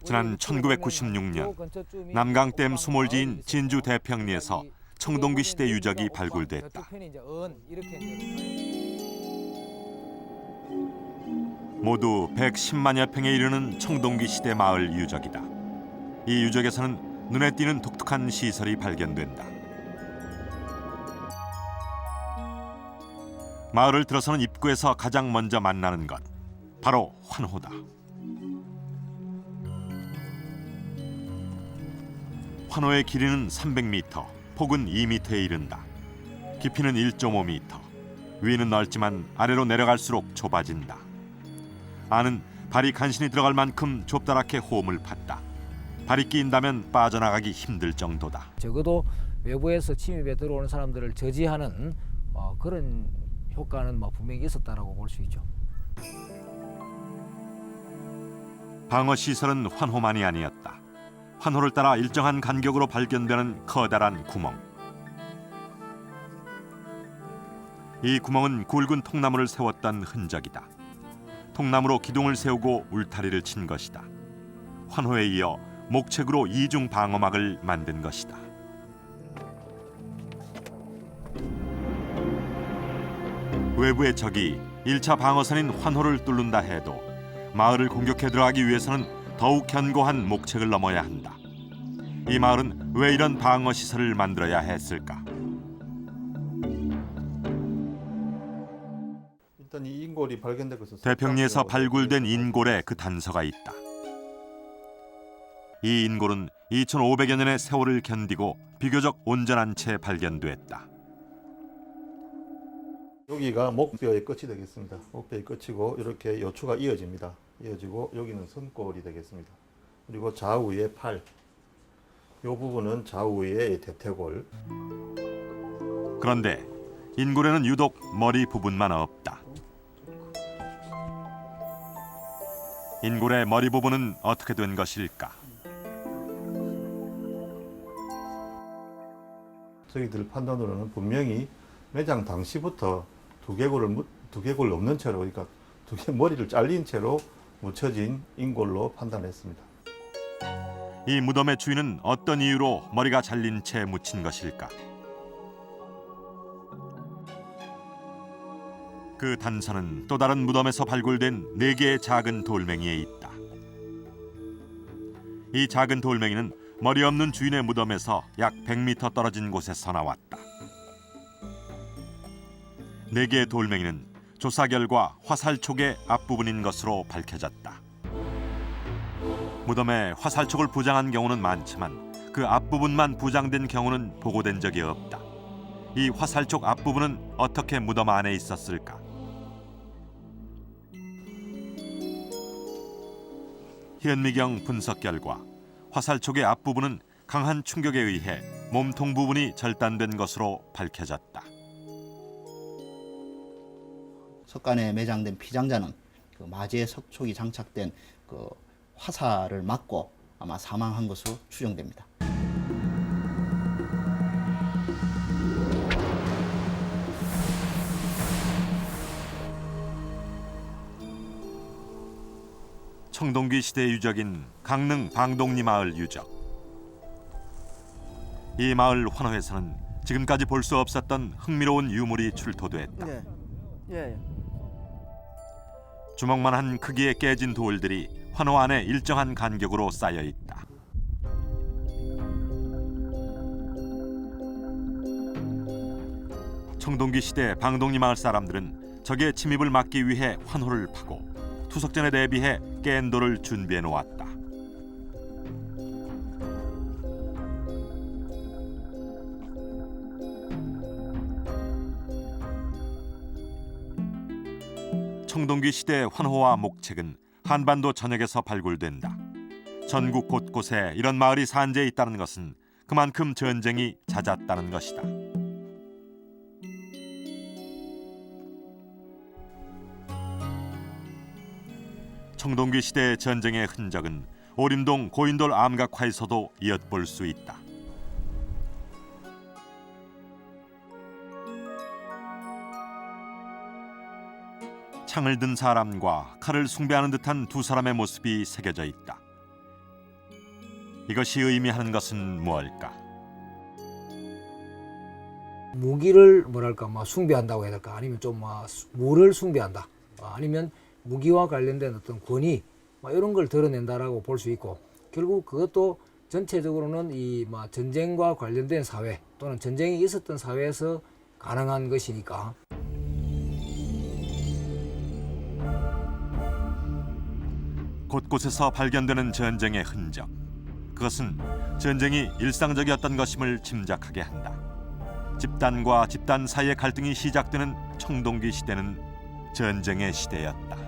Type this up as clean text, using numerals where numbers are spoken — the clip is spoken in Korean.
지난 1996년 남강댐 수몰지인 진주 대평리에서 청동기 시대 유적이 발굴됐다. 모두 110만여 평에 이르는 청동기 시대 마을 유적이다. 이 유적에서는 눈에 띄는 독특한 시설이 발견된다. 마을을 들어서는 입구에서 가장 먼저 만나는 것, 바로 환호다. 환호의 길이는 300m, 폭은 2m에 이른다. 깊이는 1.5m. 위는 넓지만 아래로 내려갈수록 좁아진다. 안은 발이 간신히 들어갈 만큼 좁다랗게 홈을 팠다. 발이 끼인다면 빠져나가기 힘들 정도다. 적어도 외부에서 침입에 들어오는 사람들을 저지하는 그런 효과는 분명히 있었다라고 볼 수 있죠. 방어 시설은 환호만이 아니었다. 환호를 따라 일정한 간격으로 발견되는 커다란 구멍. 이 구멍은 굵은 통나무를 세웠던 흔적이다. 통나무로 기둥을 세우고 울타리를 친 것이다. 환호에 이어 목책으로 이중 방어막을 만든 것이다. 외부의 적이 1차 방어선인 환호를 뚫는다 해도 마을을 공격해 들어가기 위해서는 더욱 견고한 목책을 넘어야 한다. 이 마을은 왜 이런 방어 시설을 만들어야 했을까? 일단 이 인골이 발견된 것은 대평리에서 발굴된 인골에 그 단서가 있다. 이 인골은 2500여 년의 세월을 견디고 비교적 온전한 채 발견됐다. 여기가 목뼈의 끝이 되겠습니다. 목뼈의 끝이고 이렇게 요추가 이어집니다. 이어지고 여기는 선골이 되겠습니다. 그리고 좌우의 팔, 이 부분은 좌우의 대퇴골. 그런데 인골에는 유독 머리 부분만 없다. 인골의 머리 부분은 어떻게 된 것일까? 저희들 판단으로는 분명히 매장 당시부터 두개골을 없는 채로, 그러니까 머리를 잘린 채로 묻혀진 인골로 판단했습니다. 이 무덤의 주인은 어떤 이유로 머리가 잘린 채 묻힌 것일까? 그 단서는 또 다른 무덤에서 발굴된 4개의 작은 돌멩이에 있다. 이 작은 돌멩이는 머리 없는 주인의 무덤에서 약 100m 떨어진 곳에서 나왔다. 4개의 돌멩이는 조사 결과 화살촉의 앞부분인 것으로 밝혀졌다. 무덤에 화살촉을 부장한 경우는 많지만 그 앞부분만 부장된 경우는 보고된 적이 없다. 이 화살촉 앞부분은 어떻게 무덤 안에 있었을까? 현미경 분석 결과 화살촉의 앞부분은 강한 충격에 의해 몸통 부분이 절단된 것으로 밝혀졌다. 석간에 매장된 피장자는 그 마제 석촉이 장착된 그 화살을 맞고 아마 사망한 것으로 추정됩니다. 청동기 시대 유적인 강릉 방동리 마을 유적. 이 마을 환호에서는 지금까지 볼 수 없었던 흥미로운 유물이 출토됐다. 주먹만한 크기의 깨진 돌들이 환호 안에 일정한 간격으로 쌓여 있다. 청동기 시대 방동리 마을 사람들은 적의 침입을 막기 위해 환호를 파고 투석전에 대비해 깬 돌을 준비해 놓았다. 청동기 시대 환호와 목책은 한반도 전역에서 발굴된다. 전국 곳곳에 이런 마을이 산재해 있다는 것은 그만큼 전쟁이 잦았다는 것이다. 청동기 시대 전쟁의 흔적은 오림동 고인돌 암각화에서도 엿볼 수 있다. 창을 든 사람과 칼을 숭배하는 듯한 두 사람의 모습이 새겨져 있다. 이것이 의미하는 것은 무엇일까? 무기를 뭐랄까 숭배한다고 해야 될까? 아니면 좀 뭐를 숭배한다? 아니면 무기와 관련된 어떤 권위 이런 걸 드러낸다라고 볼 수 있고, 결국 그것도 전체적으로는 이 전쟁과 관련된 사회 또는 전쟁이 있었던 사회에서 가능한 것이니까. 곳곳에서 발견되는 전쟁의 흔적. 그것은 전쟁이 일상적이었던 것임을 짐작하게 한다. 집단과 집단 사이의 갈등이 시작되는 청동기 시대는 전쟁의 시대였다.